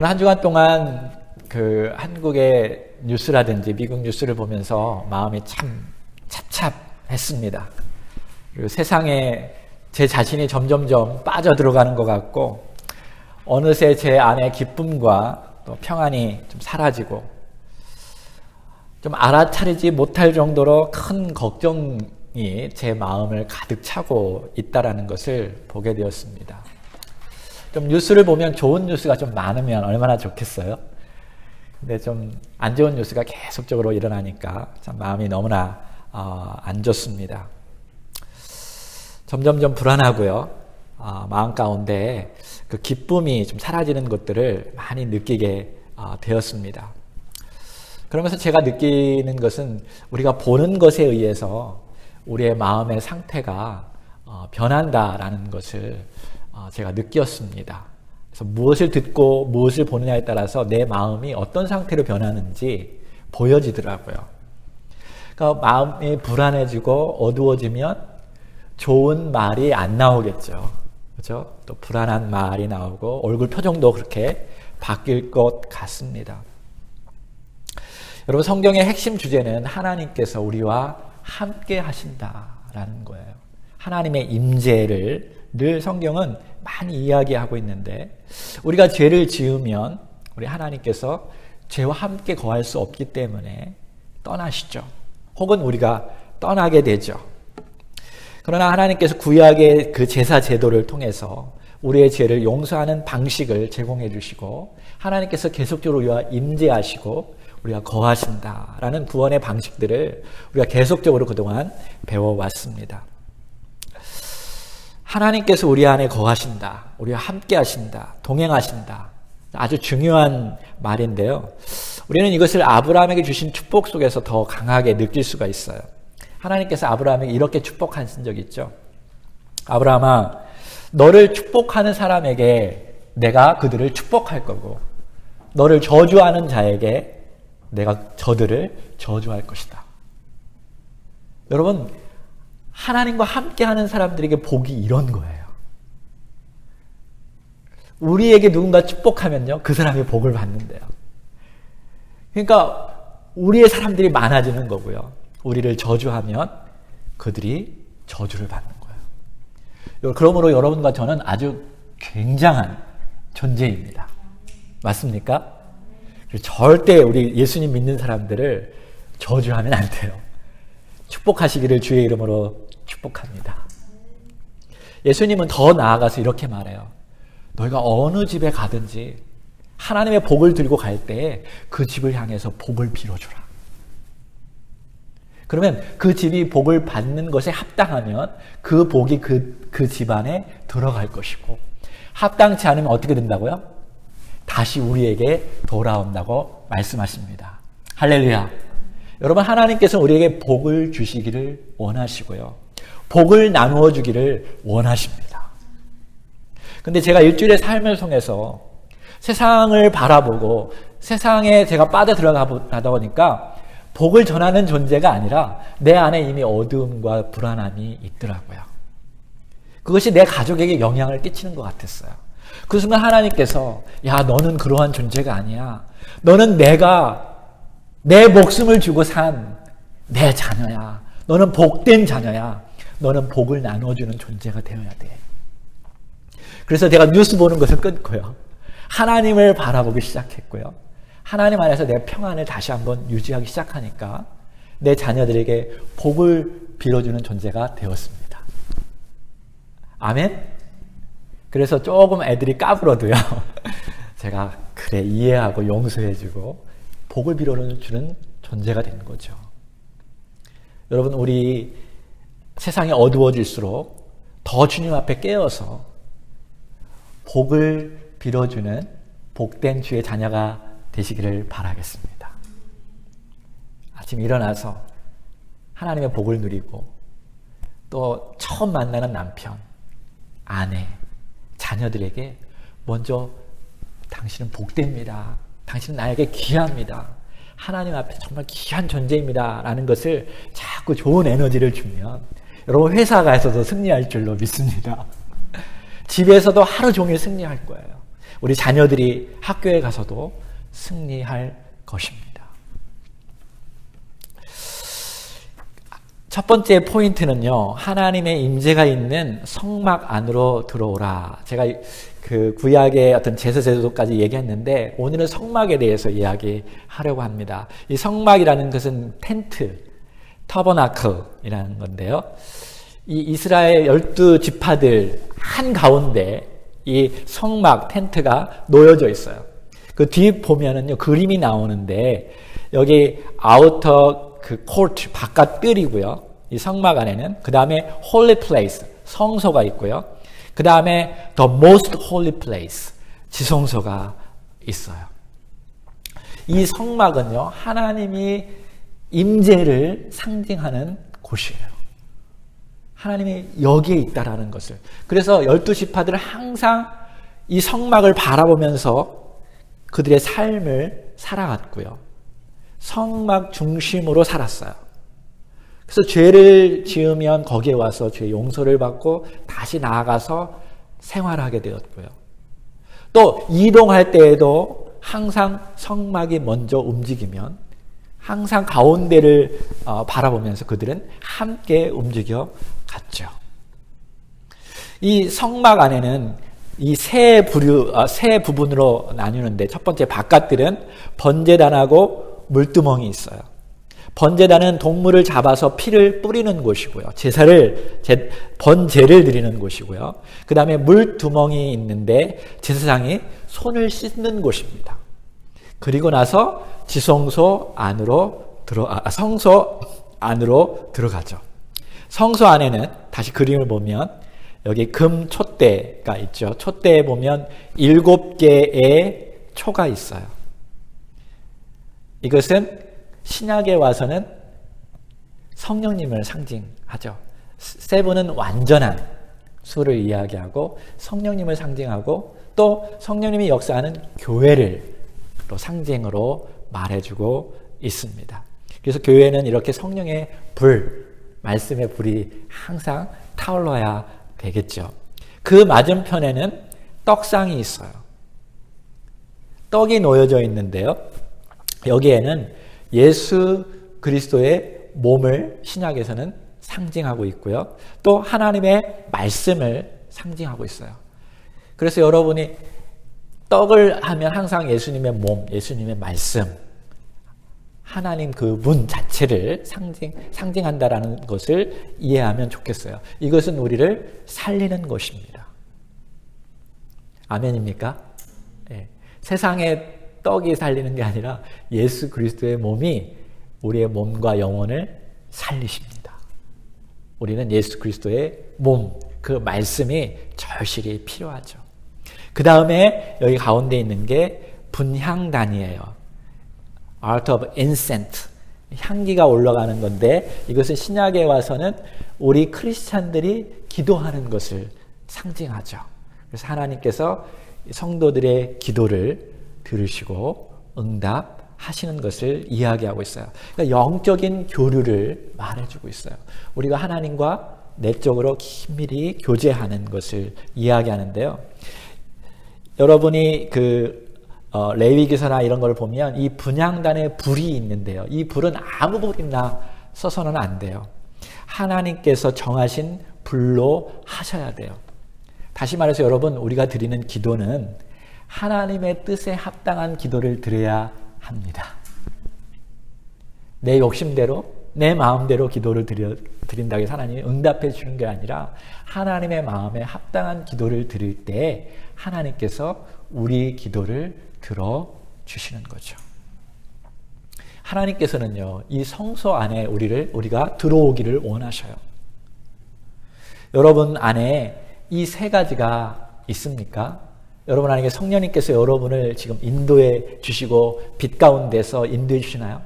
한 주간 동안 한국의 뉴스라든지 미국 뉴스를 보면서 마음이 참 찹찹했습니다. 그리고 세상에 제 자신이 점점점 빠져들어가는 것 같고 어느새 제 안에 기쁨과 또 평안이 좀 사라지고 좀 알아차리지 못할 정도로 큰 걱정이 제 마음을 가득 차고 있다는 것을 보게 되었습니다. 좀 뉴스를 보면 좋은 뉴스가 좀 많으면 얼마나 좋겠어요? 근데 좀 안 좋은 뉴스가 계속적으로 일어나니까 참 마음이 너무나 안 좋습니다. 점점 불안하고요. 마음 가운데 그 기쁨이 좀 사라지는 것들을 많이 느끼게 되었습니다. 그러면서 제가 느끼는 것은 우리가 보는 것에 의해서 우리의 마음의 상태가 변한다라는 것을 제가 느꼈습니다. 그래서 무엇을 듣고 무엇을 보느냐에 따라서 내 마음이 어떤 상태로 변하는지 보여지더라고요. 그러니까 마음이 불안해지고 어두워지면 좋은 말이 안 나오겠죠. 그렇죠? 또 불안한 말이 나오고 얼굴 표정도 그렇게 바뀔 것 같습니다. 여러분, 성경의 핵심 주제는 하나님께서 우리와 함께 하신다라는 거예요. 하나님의 임재를 늘 성경은 많이 이야기하고 있는데 우리가 죄를 지으면 우리 하나님께서 죄와 함께 거할 수 없기 때문에 떠나시죠. 혹은 우리가 떠나게 되죠. 그러나 하나님께서 구약의 그 제사 제도를 통해서 우리의 죄를 용서하는 방식을 제공해 주시고 하나님께서 계속적으로 우리와 임재하시고 우리가 거하신다라는 구원의 방식들을 우리가 계속적으로 그동안 배워왔습니다. 하나님께서 우리 안에 거하신다, 우리와 함께 하신다, 동행하신다. 아주 중요한 말인데요. 우리는 이것을 아브라함에게 주신 축복 속에서 더 강하게 느낄 수가 있어요. 하나님께서 아브라함에게 이렇게 축복하신 적이 있죠. 아브라함아, 너를 축복하는 사람에게 내가 그들을 축복할 거고 너를 저주하는 자에게 내가 저들을 저주할 것이다. 여러분, 하나님과 함께하는 사람들에게 복이 이런 거예요. 우리에게 누군가 축복하면요, 그 사람이 복을 받는데요. 그러니까 우리의 사람들이 많아지는 거고요. 우리를 저주하면 그들이 저주를 받는 거예요. 그러므로 여러분과 저는 아주 굉장한 존재입니다. 맞습니까? 절대 우리 예수님 믿는 사람들을 저주하면 안 돼요. 축복하시기를 주의 이름으로 축복합니다. 예수님은 더 나아가서 이렇게 말해요. 너희가 어느 집에 가든지 하나님의 복을 들고 갈 때 그 집을 향해서 복을 빌어주라. 그러면 그 집이 복을 받는 것에 합당하면 그 복이 그 집안에 들어갈 것이고 합당치 않으면 어떻게 된다고요? 다시 우리에게 돌아온다고 말씀하십니다. 할렐루야. 여러분, 하나님께서 우리에게 복을 주시기를 원하시고요. 복을 나누어 주기를 원하십니다. 근데 제가 일주일의 삶을 통해서 세상을 바라보고 세상에 제가 빠져들어가다 보니까 복을 전하는 존재가 아니라 내 안에 이미 어두움과 불안함이 있더라고요. 그것이 내 가족에게 영향을 끼치는 것 같았어요. 그 순간 하나님께서 야, 너는 그러한 존재가 아니야. 너는 내가 내 목숨을 주고 산 내 자녀야. 너는 복된 자녀야. 너는 복을 나눠주는 존재가 되어야 돼. 그래서 내가 뉴스 보는 것을 끊고요. 하나님을 바라보기 시작했고요. 하나님 안에서 내 평안을 다시 한번 유지하기 시작하니까 내 자녀들에게 복을 빌어주는 존재가 되었습니다. 아멘? 그래서 조금 애들이 까불어도요. 제가 그래 이해하고 용서해주고 복을 빌어주는 존재가 된 거죠. 여러분, 우리 세상이 어두워질수록 더 주님 앞에 깨어서 복을 빌어주는 복된 주의 자녀가 되시기를 바라겠습니다. 아침 일어나서 하나님의 복을 누리고 또 처음 만나는 남편, 아내, 자녀들에게 먼저 당신은 복됩니다. 당신은 나에게 귀합니다. 하나님 앞에 정말 귀한 존재입니다. 라는 것을 자꾸 좋은 에너지를 주면 여러분, 회사 가서도 승리할 줄로 믿습니다. 집에서도 하루 종일 승리할 거예요. 우리 자녀들이 학교에 가서도 승리할 것입니다. 첫 번째 포인트는요, 하나님의 임재가 있는 성막 안으로 들어오라. 제가 그 구약의 어떤 제사 제도까지 얘기했는데 오늘은 성막에 대해서 이야기하려고 합니다. 이 성막이라는 것은 텐트, 터버나클이라는 건데요. 이 이스라엘 12지파들 한가운데 이 성막 텐트가 놓여져 있어요. 그 뒤 보면은요, 그림이 나오는데 여기 아우터 그 코트, 바깥 뜰이고요. 이 성막 안에는 그 다음에 holy place, 성소가 있고요. 그 다음에 the most holy place, 지성소가 있어요. 이 성막은요, 하나님이 임재를 상징하는 곳이에요. 하나님이 여기에 있다라는 것을. 그래서 12지파들은 항상 이 성막을 바라보면서 그들의 삶을 살아갔고요. 성막 중심으로 살았어요. 그래서 죄를 지으면 거기에 와서 죄 용서를 받고 다시 나아가서 생활하게 되었고요. 또 이동할 때에도 항상 성막이 먼저 움직이면 항상 가운데를 바라보면서 그들은 함께 움직여 갔죠. 이 성막 안에는 이 세 부분으로 나뉘는데 첫 번째 바깥들은 번제단하고 물두멍이 있어요. 번제단은 동물을 잡아서 피를 뿌리는 곳이고요. 번제를 드리는 곳이고요. 그 다음에 물두멍이 있는데 제사장이 손을 씻는 곳입니다. 그리고 나서 성소 안으로 들어가죠. 성소 안에는 다시 그림을 보면 여기 금 촛대가 있죠. 촛대에 보면 7개의 초가 있어요. 이것은 신약에 와서는 성령님을 상징하죠. 세븐은 완전한 수를 이야기하고 성령님을 상징하고 또 성령님이 역사하는 교회를 또 상징으로 말해주고 있습니다. 그래서 교회는 이렇게 성령의 불, 말씀의 불이 항상 타올라야 되겠죠. 그 맞은편에는 떡상이 있어요. 떡이 놓여져 있는데요. 여기에는 예수 그리스도의 몸을 신약에서는 상징하고 있고요. 또 하나님의 말씀을 상징하고 있어요. 그래서 여러분이 떡을 하면 항상 예수님의 몸, 예수님의 말씀, 하나님 그 문 자체를 상징한다라는 것을 이해하면 좋겠어요. 이것은 우리를 살리는 것입니다. 아멘입니까? 네. 세상의 떡이 살리는 게 아니라 예수 그리스도의 몸이 우리의 몸과 영혼을 살리십니다. 우리는 예수 그리스도의 몸, 그 말씀이 절실히 필요하죠. 그 다음에 여기 가운데 있는 게 분향단이에요. Art of Incense, 향기가 올라가는 건데 이것은 신약에 와서는 우리 크리스찬들이 기도하는 것을 상징하죠. 그래서 하나님께서 성도들의 기도를 들으시고 응답하시는 것을 이야기하고 있어요. 그러니까 영적인 교류를 말해주고 있어요. 우리가 하나님과 내적으로 긴밀히 교제하는 것을 이야기하는데요. 여러분이 레위기서나 이런 걸 보면 이 분향단에 불이 있는데요. 이 불은 아무 불이나 써서는 안 돼요. 하나님께서 정하신 불로 하셔야 돼요. 다시 말해서 여러분, 우리가 드리는 기도는 하나님의 뜻에 합당한 기도를 드려야 합니다. 내 욕심대로, 내 마음대로 기도를 드린다고 해서 하나님이 응답해 주는 게 아니라 하나님의 마음에 합당한 기도를 드릴 때 하나님께서 우리 기도를 들어주시는 거죠. 하나님께서는요, 이 성소 안에 우리가 들어오기를 원하셔요. 여러분 안에 이 세 가지가 있습니까? 여러분 안에 성령님께서 여러분을 지금 인도해 주시고 빛 가운데서 인도해 주시나요?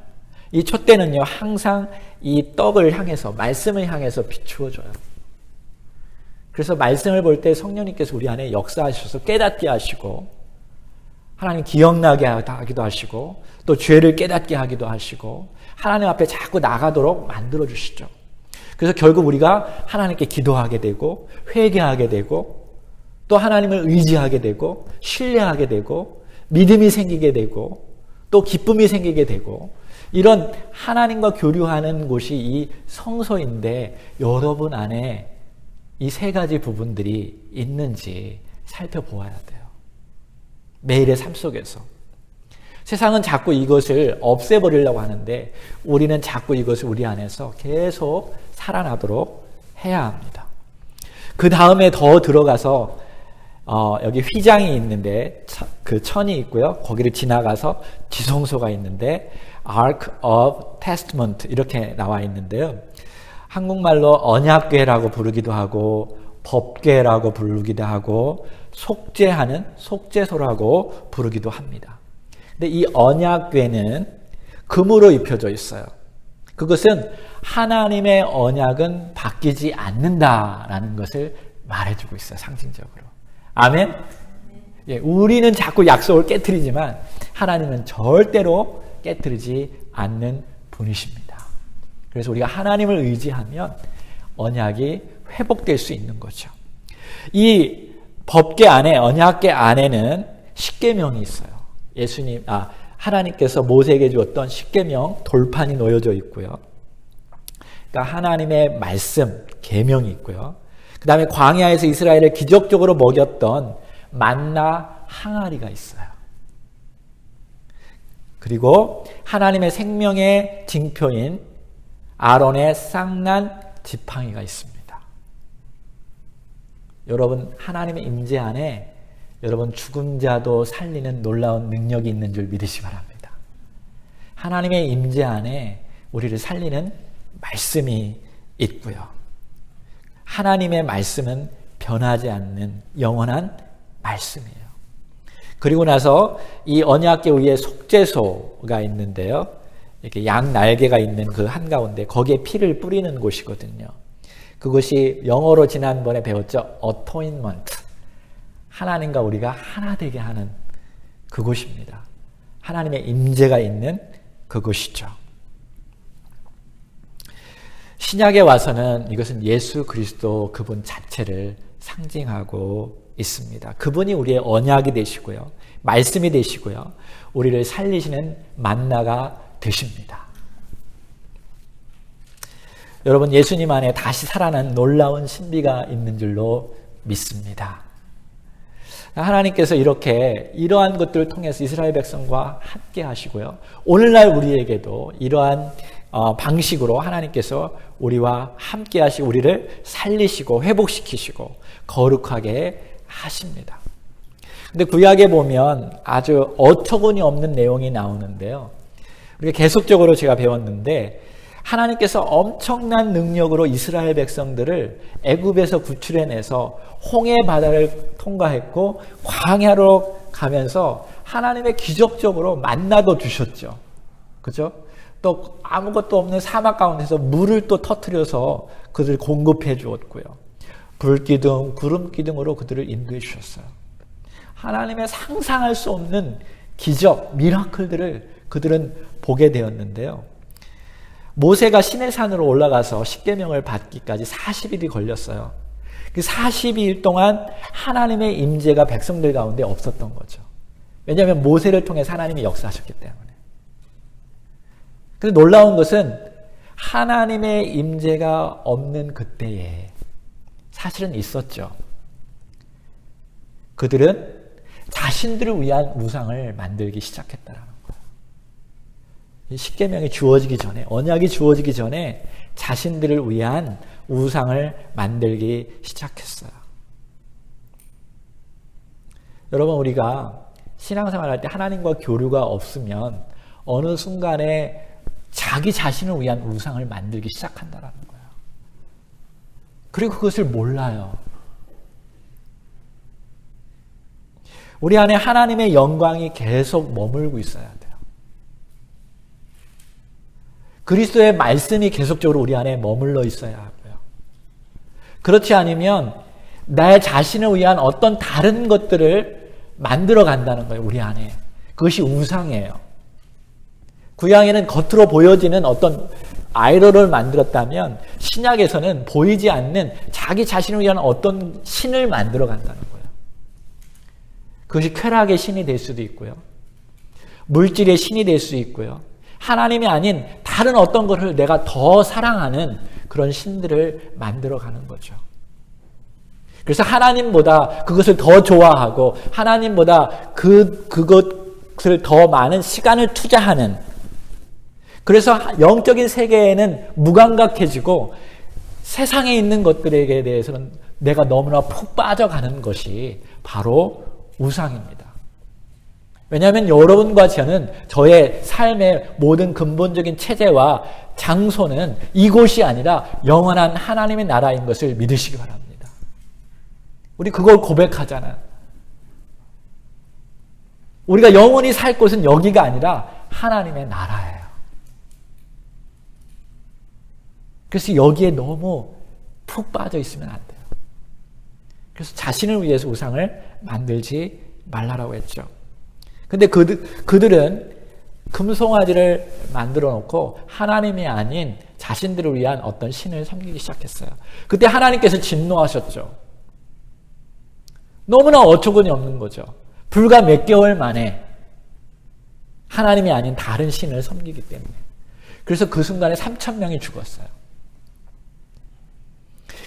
이 촛대는요, 항상 이 떡을 향해서, 말씀을 향해서 비추어줘요. 그래서 말씀을 볼 때 성령님께서 우리 안에 역사하셔서 깨닫게 하시고, 하나님 기억나게 하기도 하시고, 또 죄를 깨닫게 하기도 하시고, 하나님 앞에 자꾸 나가도록 만들어 주시죠. 그래서 결국 우리가 하나님께 기도하게 되고, 회개하게 되고, 또 하나님을 의지하게 되고 신뢰하게 되고 믿음이 생기게 되고 또 기쁨이 생기게 되고 이런 하나님과 교류하는 곳이 이 성소인데 여러분 안에 이 세 가지 부분들이 있는지 살펴보아야 돼요. 매일의 삶 속에서. 세상은 자꾸 이것을 없애버리려고 하는데 우리는 자꾸 이것을 우리 안에서 계속 살아나도록 해야 합니다. 그 다음에 더 들어가서 여기 휘장이 있는데 그 천이 있고요. 거기를 지나가서 지성소가 있는데 Ark of Testament 이렇게 나와 있는데요. 한국말로 언약궤라고 부르기도 하고 법궤라고 부르기도 하고 속죄하는 속죄소라고 부르기도 합니다. 근데 이 언약궤는 금으로 입혀져 있어요. 그것은 하나님의 언약은 바뀌지 않는다라는 것을 말해주고 있어요. 상징적으로. 아멘? 예, 우리는 자꾸 약속을 깨트리지만 하나님은 절대로 깨트리지 않는 분이십니다. 그래서 우리가 하나님을 의지하면 언약이 회복될 수 있는 거죠. 이 법궤 안에 언약궤 안에는 십계명이 있어요. 하나님께서 모세에게 주었던 십계명 돌판이 놓여져 있고요. 그러니까 하나님의 말씀, 계명이 있고요. 그 다음에 광야에서 이스라엘을 기적적으로 먹였던 만나 항아리가 있어요. 그리고 하나님의 생명의 징표인 아론의 쌍난 지팡이가 있습니다. 여러분 하나님의 임재 안에 여러분 죽은 자도 살리는 놀라운 능력이 있는 줄 믿으시기 바랍니다. 하나님의 임재 안에 우리를 살리는 말씀이 있고요. 하나님의 말씀은 변하지 않는 영원한 말씀이에요. 그리고 나서 이 언약궤 위에 속죄소가 있는데요. 이렇게 양 날개가 있는 그 한가운데 거기에 피를 뿌리는 곳이거든요. 그것이 영어로 지난번에 배웠죠. Atonement. 하나님과 우리가 하나 되게 하는 그곳입니다. 하나님의 임재가 있는 그곳이죠. 신약에 와서는 이것은 예수 그리스도 그분 자체를 상징하고 있습니다. 그분이 우리의 언약이 되시고요. 말씀이 되시고요. 우리를 살리시는 만나가 되십니다. 여러분 예수님 안에 다시 살아난 놀라운 신비가 있는 줄로 믿습니다. 하나님께서 이러한 것들을 통해서 이스라엘 백성과 함께 하시고요. 오늘날 우리에게도 이러한 방식으로 하나님께서 우리와 함께 하시고 우리를 살리시고 회복시키시고 거룩하게 하십니다. 근데 구약에 보면 아주 어처구니 없는 내용이 나오는데요. 우리가 계속적으로 제가 배웠는데 하나님께서 엄청난 능력으로 이스라엘 백성들을 애굽에서 구출해내서 홍해 바다를 통과했고 광야로 가면서 하나님의 기적적으로 만나도 주셨죠. 그죠? 또 아무것도 없는 사막 가운데서 물을 또 터뜨려서 그들을 공급해 주었고요. 불기둥, 구름기둥으로 그들을 인도해 주셨어요. 하나님의 상상할 수 없는 기적, 미라클들을 그들은 보게 되었는데요. 모세가 시내산으로 올라가서 십계명을 받기까지 40일이 걸렸어요. 그 42일 동안 하나님의 임재가 백성들 가운데 없었던 거죠. 왜냐하면 모세를 통해서 하나님이 역사하셨기 때문에. 그런데 놀라운 것은 하나님의 임재가 없는 그때에 사실은 있었죠. 그들은 자신들을 위한 우상을 만들기 시작했다라는 거예요. 십계명이 주어지기 전에, 언약이 주어지기 전에 자신들을 위한 우상을 만들기 시작했어요. 여러분 우리가 신앙생활 할 때 하나님과 교류가 없으면 어느 순간에 자기 자신을 위한 우상을 만들기 시작한다라는 거예요. 그리고 그것을 몰라요. 우리 안에 하나님의 영광이 계속 머물고 있어야 돼요. 그리스도의 말씀이 계속적으로 우리 안에 머물러 있어야 하고요. 그렇지 않으면 내 자신을 위한 어떤 다른 것들을 만들어 간다는 거예요. 우리 안에. 그것이 우상이에요. 구약에는 겉으로 보여지는 어떤 아이돌을 만들었다면 신약에서는 보이지 않는 자기 자신을 위한 어떤 신을 만들어 간다는 거예요. 그것이 쾌락의 신이 될 수도 있고요. 물질의 신이 될 수 있고요. 하나님이 아닌 다른 어떤 것을 내가 더 사랑하는 그런 신들을 만들어가는 거죠. 그래서 하나님보다 그것을 더 좋아하고 하나님보다 그것을 더 많은 시간을 투자하는, 그래서 영적인 세계에는 무감각해지고 세상에 있는 것들에 대해서는 내가 너무나 푹 빠져가는 것이 바로 우상입니다. 왜냐하면 여러분과 저는 저의 삶의 모든 근본적인 체제와 장소는 이곳이 아니라 영원한 하나님의 나라인 것을 믿으시기 바랍니다. 우리 그걸 고백하잖아요. 우리가 영원히 살 곳은 여기가 아니라 하나님의 나라예요. 그래서 여기에 너무 푹 빠져 있으면 안 돼요. 그래서 자신을 위해서 우상을 만들지 말라라고 했죠. 근데 그들은 금송아지를 만들어 놓고 하나님이 아닌 자신들을 위한 어떤 신을 섬기기 시작했어요. 그때 하나님께서 진노하셨죠. 너무나 어처구니 없는 거죠. 불과 몇 개월 만에 하나님이 아닌 다른 신을 섬기기 때문에. 그래서 그 순간에 3,000명이 죽었어요.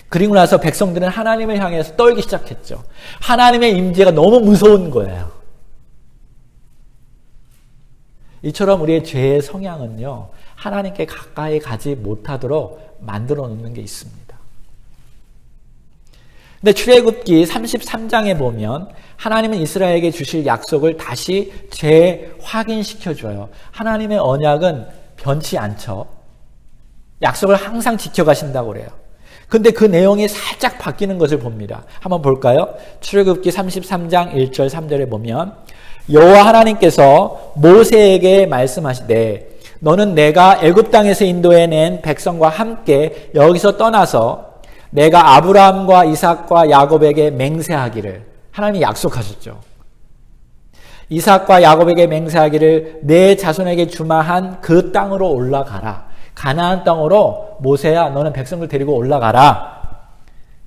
그리고 나서 백성들은 하나님을 향해서 떨기 시작했죠. 하나님의 임재가 너무 무서운 거예요. 이처럼 우리의 죄의 성향은요, 하나님께 가까이 가지 못하도록 만들어 놓는 게 있습니다. 근데 출애굽기 33장에 보면 하나님은 이스라엘에게 주실 약속을 다시 재확인시켜줘요. 하나님의 언약은 변치 않죠. 약속을 항상 지켜가신다고 그래요. 근데 그 내용이 살짝 바뀌는 것을 봅니다. 한번 볼까요? 출애굽기 33장 1절 3절에 보면 여호와 하나님께서 모세에게 말씀하시되 너는 내가 애굽 땅에서 인도해낸 백성과 함께 여기서 떠나서 내가 아브라함과 이삭과 야곱에게 맹세하기를, 하나님이 약속하셨죠. 이삭과 야곱에게 맹세하기를 내 자손에게 주마한 그 땅으로 올라가라. 가나안 땅으로 모세야 너는 백성들 데리고 올라가라.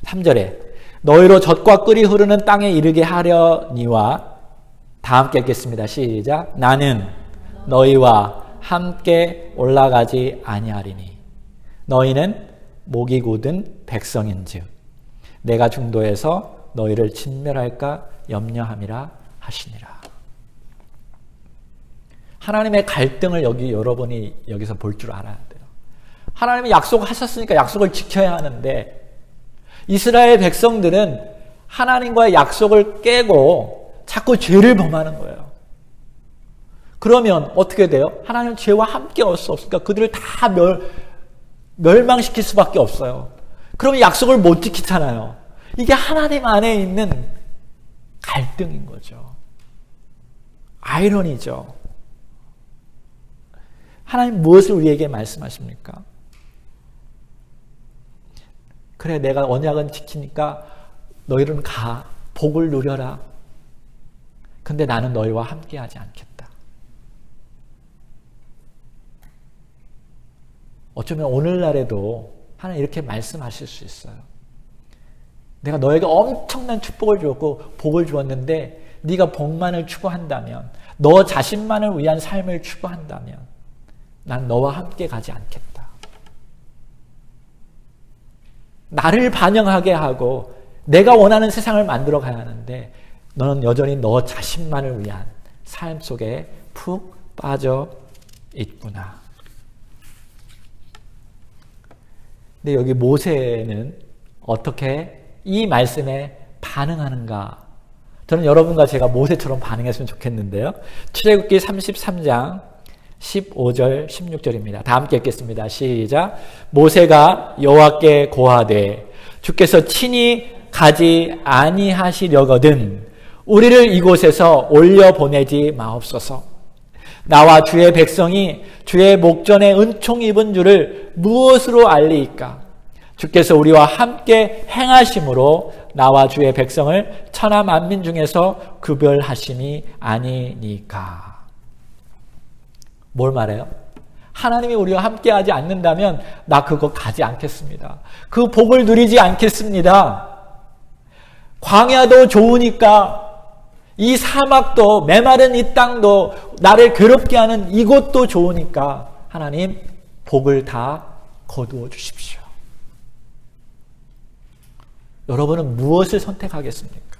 3절에 너희로 젖과 꿀이 흐르는 땅에 이르게 하려니와, 다 함께 읽겠습니다. 시작. 나는 너희와 함께 올라가지 아니하리니 너희는 목이 곧은 백성인즉 내가 중도에서 너희를 진멸할까 염려함이라 하시니라. 하나님의 갈등을 여러분이 여기서 볼 줄 알아야 돼요. 하나님이 약속하셨으니까 약속을 지켜야 하는데 이스라엘 백성들은 하나님과의 약속을 깨고 자꾸 죄를 범하는 거예요. 그러면 어떻게 돼요? 하나님은 죄와 함께 올 수 없으니까 그들을 다 멸망시킬 수밖에 없어요. 그러면 약속을 못 지키잖아요. 이게 하나님 안에 있는 갈등인 거죠. 아이러니죠. 하나님 무엇을 우리에게 말씀하십니까? 그래, 내가 언약은 지키니까 너희는 가, 복을 누려라. 근데 나는 너희와 함께하지 않겠다. 어쩌면 오늘날에도 하나님 이렇게 말씀하실 수 있어요. 내가 너에게 엄청난 축복을 주었고 복을 주었는데 네가 복만을 추구한다면, 너 자신만을 위한 삶을 추구한다면 난 너와 함께 가지 않겠다. 나를 반영하게 하고 내가 원하는 세상을 만들어 가야 하는데 너는 여전히 너 자신만을 위한 삶 속에 푹 빠져 있구나. 근데 여기 모세는 어떻게 이 말씀에 반응하는가? 저는 여러분과 제가 모세처럼 반응했으면 좋겠는데요. 출애굽기 33장 15절 16절입니다. 다 함께 읽겠습니다. 시작. 모세가 여호와께 고하되 주께서 친히 가지 아니하시려거든 우리를 이곳에서 올려보내지 마옵소서. 나와 주의 백성이 주의 목전에 은총 입은 줄을 무엇으로 알리이까? 주께서 우리와 함께 행하심으로 나와 주의 백성을 천하 만민 중에서 구별하심이 아니니까. 뭘 말해요? 하나님이 우리와 함께하지 않는다면 나 그거 가지 않겠습니다. 그 복을 누리지 않겠습니다. 광야도 좋으니까 이 사막도 메마른 이 땅도 나를 괴롭게 하는 이곳도 좋으니까 하나님 복을 다 거두어 주십시오. 여러분은 무엇을 선택하겠습니까?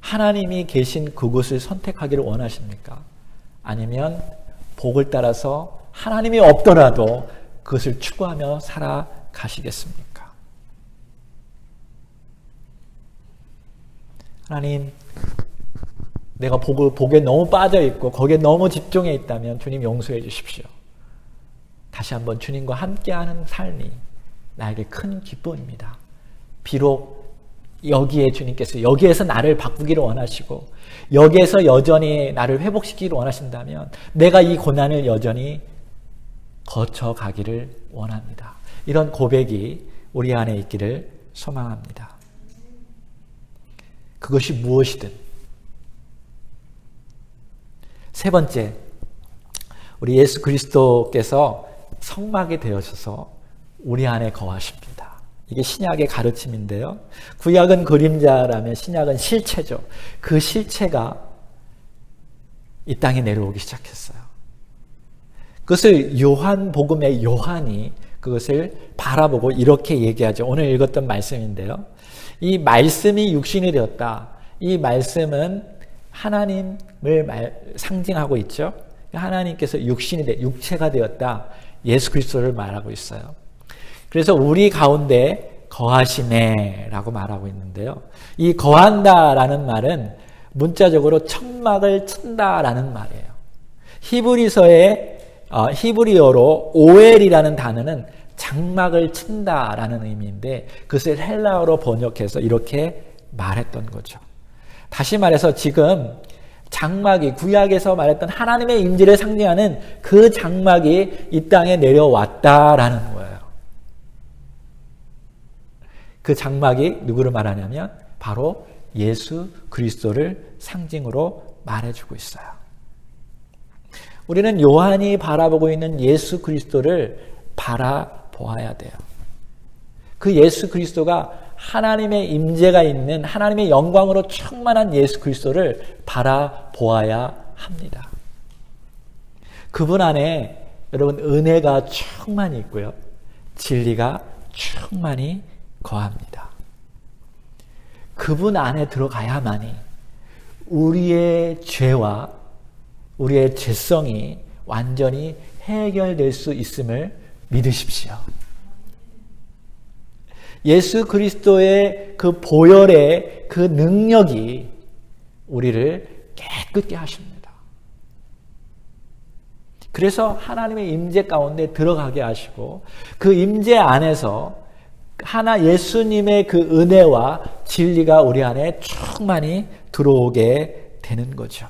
하나님이 계신 그곳을 선택하기를 원하십니까? 아니면 복을 따라서 하나님이 없더라도 그것을 추구하며 살아가시겠습니까? 하나님, 내가 복에 너무 빠져있고 거기에 너무 집중해 있다면 주님 용서해 주십시오. 다시 한번 주님과 함께하는 삶이 나에게 큰 기쁨입니다. 비록 여기에 주님께서 여기에서 나를 바꾸기를 원하시고 여기에서 여전히 나를 회복시키기를 원하신다면 내가 이 고난을 여전히 거쳐가기를 원합니다. 이런 고백이 우리 안에 있기를 소망합니다. 그것이 무엇이든. 세 번째, 우리 예수 그리스도께서 성막이 되어셔서 우리 안에 거하십니다. 이게 신약의 가르침인데요. 구약은 그림자라면 신약은 실체죠. 그 실체가 이 땅에 내려오기 시작했어요. 그것을 요한복음의 요한이 그것을 바라보고 이렇게 얘기하죠. 오늘 읽었던 말씀인데요. 이 말씀이 육신이 되었다. 이 말씀은 하나님을 상징하고 있죠. 하나님께서 육체가 되었다. 예수 그리스도를 말하고 있어요. 그래서 우리 가운데 거하시네라고 말하고 있는데요. 이 거한다라는 말은 문자적으로 천막을 친다라는 말이에요. 히브리어로 오엘이라는 단어는 장막을 친다라는 의미인데 그것을 헬라어로 번역해서 이렇게 말했던 거죠. 다시 말해서 지금 장막이 구약에서 말했던 하나님의 임재를 상징하는 그 장막이 이 땅에 내려왔다라는 거예요. 그 장막이 누구를 말하냐면 바로 예수 그리스도를 상징으로 말해주고 있어요. 우리는 요한이 바라보고 있는 예수 그리스도를 바라보아야 돼요. 그 예수 그리스도가 하나님의 임재가 있는 하나님의 영광으로 충만한 예수 그리스도를 바라보아야 합니다. 그분 안에 여러분 은혜가 충만히 있고요. 진리가 충만히 거합니다. 그분 안에 들어가야만이 우리의 죄와 우리의 죄성이 완전히 해결될 수 있음을 믿으십시오. 예수 그리스도의 그 보혈의 그 능력이 우리를 깨끗게 하십니다. 그래서 하나님의 임재 가운데 들어가게 하시고 그 임재 안에서 예수님의 그 은혜와 진리가 우리 안에 충만히 들어오게 되는 거죠.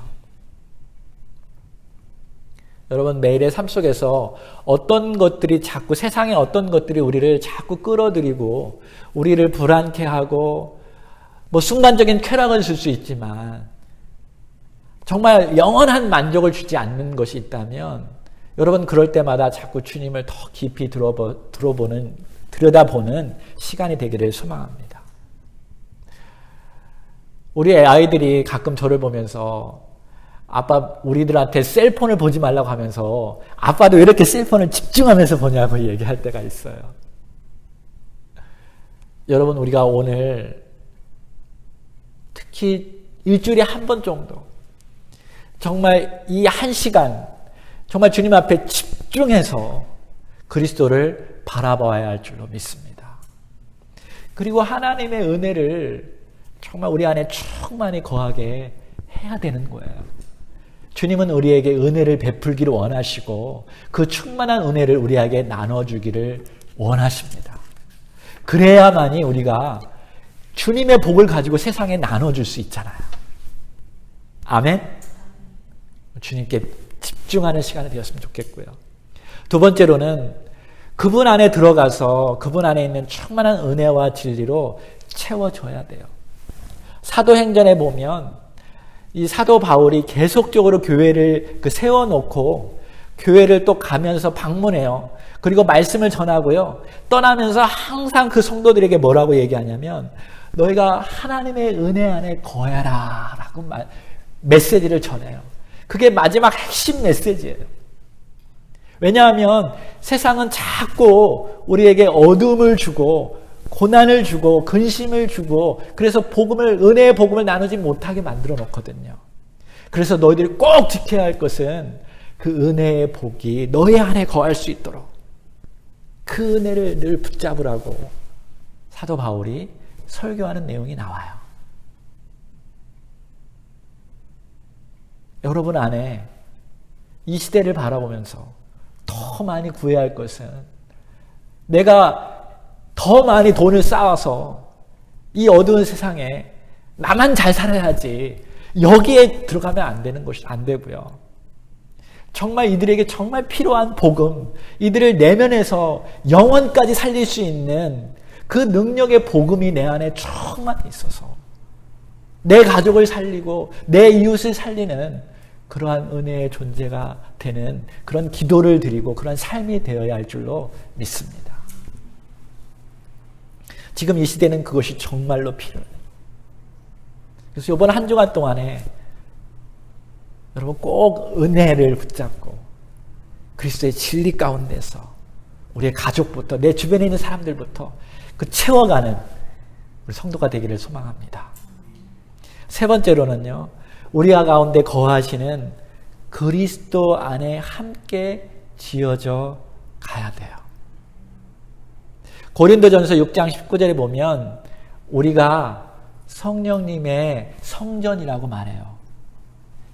여러분 매일의 삶 속에서 어떤 것들이 자꾸 세상의 어떤 것들이 우리를 자꾸 끌어들이고 우리를 불안케 하고 순간적인 쾌락을 줄 수 있지만 정말 영원한 만족을 주지 않는 것이 있다면 여러분 그럴 때마다 자꾸 주님을 더 깊이 들여다보는 시간이 되기를 소망합니다. 우리 아이들이 가끔 저를 보면서 아빠 우리들한테 셀폰을 보지 말라고 하면서 아빠도 왜 이렇게 셀폰을 집중하면서 보냐고 얘기할 때가 있어요. 여러분 우리가 오늘 특히 일주일에 한 번 정도 정말 이 한 시간 정말 주님 앞에 집중해서 그리스도를 바라봐야 할 줄로 믿습니다. 그리고 하나님의 은혜를 정말 우리 안에 충만히 거하게 해야 되는 거예요. 주님은 우리에게 은혜를 베풀기를 원하시고 그 충만한 은혜를 우리에게 나눠주기를 원하십니다. 그래야만이 우리가 주님의 복을 가지고 세상에 나눠줄 수 있잖아요. 아멘? 주님께 집중하는 시간이 되었으면 좋겠고요. 두 번째로는 그분 안에 들어가서 그분 안에 있는 충만한 은혜와 진리로 채워줘야 돼요. 사도행전에 보면 이 사도 바울이 계속적으로 교회를 세워놓고 교회를 또 가면서 방문해요. 그리고 말씀을 전하고요. 떠나면서 항상 그 성도들에게 뭐라고 얘기하냐면 너희가 하나님의 은혜 안에 거해라 라고 메시지를 전해요. 그게 마지막 핵심 메시지예요. 왜냐하면 세상은 자꾸 우리에게 어둠을 주고 고난을 주고 근심을 주고 그래서 은혜의 복음을 나누지 못하게 만들어 놓거든요. 그래서 너희들이 꼭 지켜야 할 것은 그 은혜의 복이 너희 안에 거할 수 있도록 그 은혜를 늘 붙잡으라고 사도 바울이 설교하는 내용이 나와요. 여러분 안에 이 시대를 바라보면서 더 많이 구해야 할 것은 내가 더 많이 돈을 쌓아서 이 어두운 세상에 나만 잘 살아야지 여기에 들어가면 안 되는 것이 안 되고요. 정말 이들에게 정말 필요한 복음, 이들을 내면에서 영원까지 살릴 수 있는 그 능력의 복음이 내 안에 충만히 있어서 내 가족을 살리고 내 이웃을 살리는 그러한 은혜의 존재가 되는 그런 기도를 드리고 그런 삶이 되어야 할 줄로 믿습니다. 지금 이 시대는 그것이 정말로 필요해요. 그래서 이번 한 주간 동안에 여러분 꼭 은혜를 붙잡고 그리스도의 진리 가운데서 우리의 가족부터 내 주변에 있는 사람들부터 그 채워가는 우리 성도가 되기를 소망합니다. 세 번째로는요. 우리가 가운데 거하시는 그리스도 안에 함께 지어져 가야 돼요. 고린도전서 6장 19절에 보면 우리가 성령님의 성전이라고 말해요.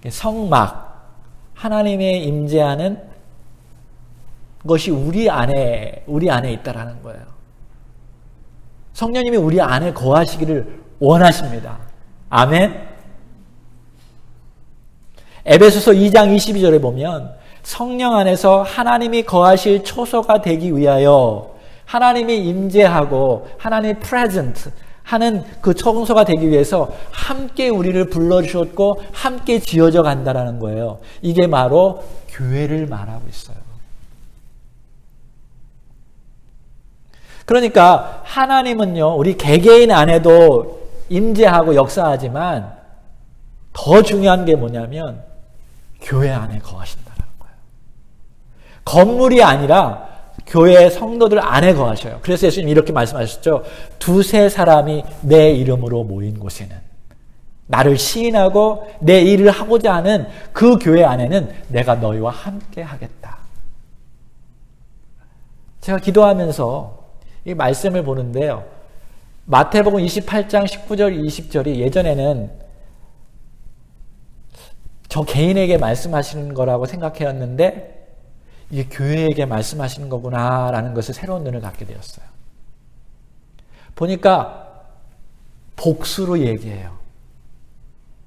성막, 하나님의 임재하는 것이 우리 안에 있다라는 거예요. 성령님이 우리 안에 거하시기를 원하십니다. 아멘. 에베소서 2장 22절에 보면 성령 안에서 하나님이 거하실 초소가 되기 위하여 하나님이 임재하고 하나님의 프레젠트 하는 그 청소가 되기 위해서 함께 우리를 불러주셨고 함께 지어져 간다라는 거예요. 이게 바로 교회를 말하고 있어요. 그러니까 하나님은요, 우리 개개인 안에도 임재하고 역사하지만 더 중요한 게 뭐냐면 교회 안에 거하신다는 거예요. 건물이 아니라 교회 성도들 안에 거하셔요. 그래서 예수님 이렇게 말씀하셨죠. 두세 사람이 내 이름으로 모인 곳에는 나를 시인하고 내 일을 하고자 하는 그 교회 안에는 내가 너희와 함께 하겠다. 제가 기도하면서 이 말씀을 보는데요. 마태복음 28장 19절 20절이 예전에는 저 개인에게 말씀하시는 거라고 생각해왔는데 이게 교회에게 말씀하시는 거구나라는 것을 새로운 눈을 갖게 되었어요. 보니까 복수로 얘기해요.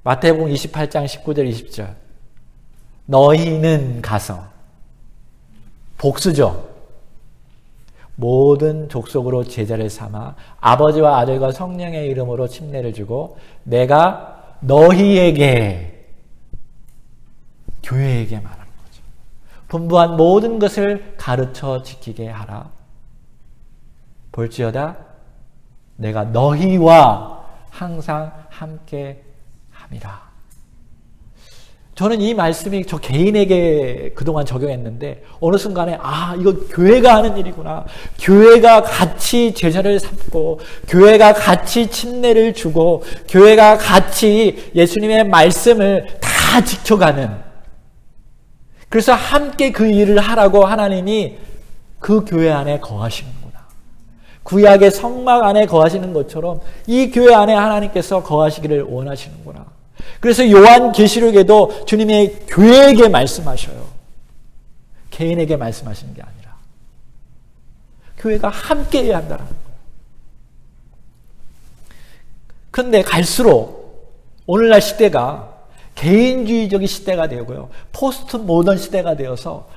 마태복음 28장 19절 20절 너희는 가서 복수죠. 모든 족속으로 제자를 삼아 아버지와 아들과 성령의 이름으로 침례를 주고 내가 너희에게 교회에게 말하는 거죠. 분부한 모든 것을 가르쳐 지키게 하라. 볼지어다 내가 너희와 항상 함께 함이라. 저는 이 말씀이 저 개인에게 그동안 적용했는데 어느 순간에 이거 교회가 하는 일이구나. 교회가 같이 제자를 삼고 교회가 같이 침례를 주고 교회가 같이 예수님의 말씀을 다 지켜가는, 그래서 함께 그 일을 하라고 하나님이 그 교회 안에 거하시는구나. 구약의 성막 안에 거하시는 것처럼 이 교회 안에 하나님께서 거하시기를 원하시는구나. 그래서 요한계시록에도 주님의 교회에게 말씀하셔요. 개인에게 말씀하시는 게 아니라 교회가 함께 해야 한다는 거예요. 그런데 갈수록 오늘날 시대가 개인주의적인 시대가 되고요. 포스트 모던 시대가 되어서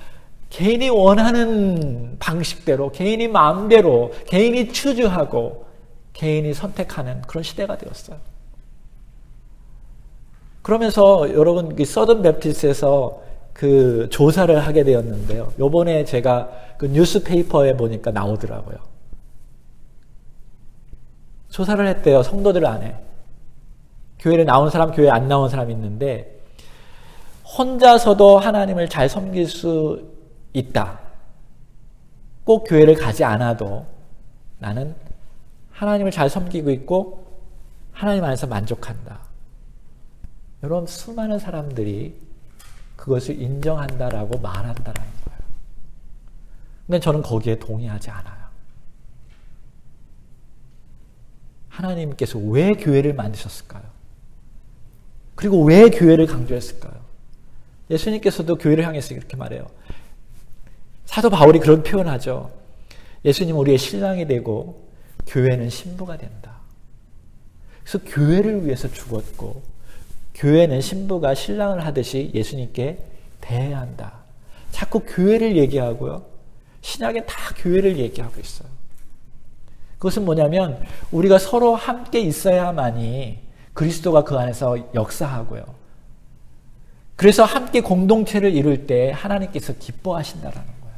개인이 원하는 방식대로, 개인이 마음대로, 개인이 추주하고 개인이 선택하는 그런 시대가 되었어요. 그러면서 여러분 서던 베프티스트에서 그 조사를 하게 되었는데요. 요번에 제가 그 뉴스페이퍼에 보니까 나오더라고요. 조사를 했대요. 성도들 안에. 교회에 나온 사람, 교회에 안 나온 사람이 있는데 혼자서도 하나님을 잘 섬길 수 있다. 꼭 교회를 가지 않아도 나는 하나님을 잘 섬기고 있고 하나님 안에서 만족한다. 이런 수많은 사람들이 그것을 인정한다라고 말한다라는 거예요. 근데 저는 거기에 동의하지 않아요. 하나님께서 왜 교회를 만드셨을까요? 그리고 왜 교회를 강조했을까요? 예수님께서도 교회를 향해서 이렇게 말해요. 사도 바울이 그런 표현하죠. 예수님 우리의 신랑이 되고 교회는 신부가 된다. 그래서 교회를 위해서 죽었고 교회는 신부가 신랑을 하듯이 예수님께 대해야 한다. 자꾸 교회를 얘기하고요. 신약에 다 교회를 얘기하고 있어요. 그것은 뭐냐면 우리가 서로 함께 있어야만이 그리스도가 그 안에서 역사하고요. 그래서 함께 공동체를 이룰 때 하나님께서 기뻐하신다라는 거예요.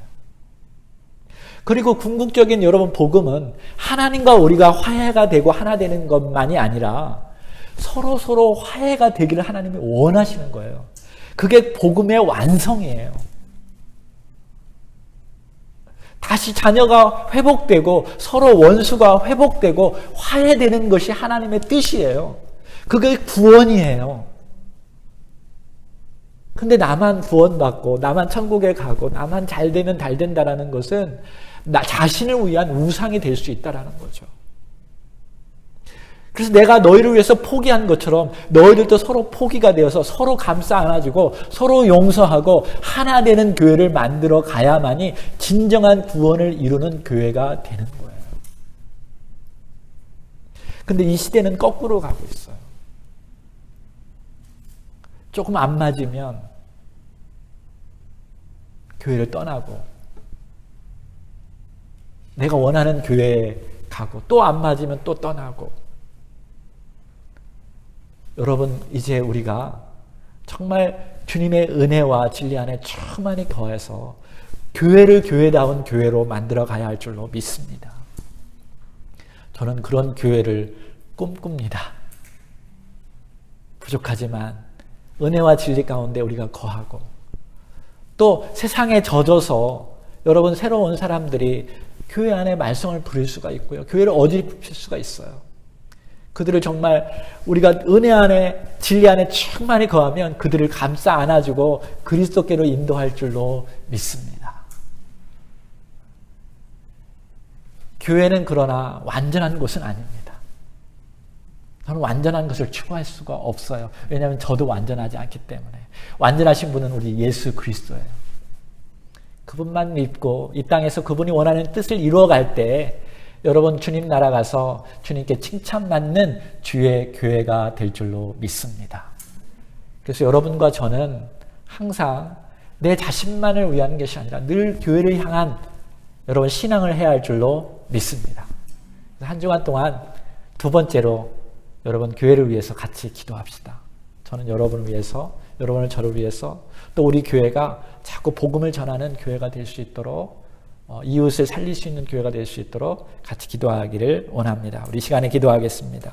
그리고 궁극적인 여러분 복음은 하나님과 우리가 화해가 되고 하나 되는 것만이 아니라 서로 화해가 되기를 하나님이 원하시는 거예요. 그게 복음의 완성이에요. 다시 자녀가 회복되고 서로 원수가 회복되고 화해되는 것이 하나님의 뜻이에요. 그게 구원이에요. 근데 나만 구원받고 나만 천국에 가고 나만 잘 되면 잘 된다라는 것은 나 자신을 위한 우상이 될 수 있다라는 거죠. 그래서 내가 너희를 위해서 포기한 것처럼 너희들도 서로 포기가 되어서 서로 감싸 안아주고 서로 용서하고 하나 되는 교회를 만들어 가야만이 진정한 구원을 이루는 교회가 되는 거예요. 근데 이 시대는 거꾸로 가고 있어요. 조금 안 맞으면 교회를 떠나고 내가 원하는 교회에 가고 또 안 맞으면 또 떠나고. 여러분 이제 우리가 정말 주님의 은혜와 진리 안에 충만히 거해서 교회를 교회다운 교회로 만들어 가야 할 줄로 믿습니다. 저는 그런 교회를 꿈꿉니다. 부족하지만 은혜와 진리 가운데 우리가 거하고 또 세상에 젖어서 여러분 새로 온 사람들이 교회 안에 말썽을 부릴 수가 있고요. 교회를 어지럽힐 수가 있어요. 그들을 정말 우리가 은혜 안에 진리 안에 충만히 거하면 그들을 감싸 안아주고 그리스도께로 인도할 줄로 믿습니다. 교회는 그러나 완전한 곳은 아닙니다. 저는 완전한 것을 추구할 수가 없어요. 왜냐하면 저도 완전하지 않기 때문에. 완전하신 분은 우리 예수 그리스도예요. 그분만 믿고 이 땅에서 그분이 원하는 뜻을 이루어갈 때 여러분 주님 나라 가서 주님께 칭찬받는 주의 교회가 될 줄로 믿습니다. 그래서 여러분과 저는 항상 내 자신만을 위한 것이 아니라 늘 교회를 향한 여러분 신앙을 해야 할 줄로 믿습니다. 한 주간 동안 두 번째로 여러분 교회를 위해서 같이 기도합시다. 저는 여러분을 위해서, 여러분은 저를 위해서, 또 우리 교회가 자꾸 복음을 전하는 교회가 될 수 있도록 이웃을 살릴 수 있는 교회가 될 수 있도록 같이 기도하기를 원합니다. 우리 시간에 기도하겠습니다.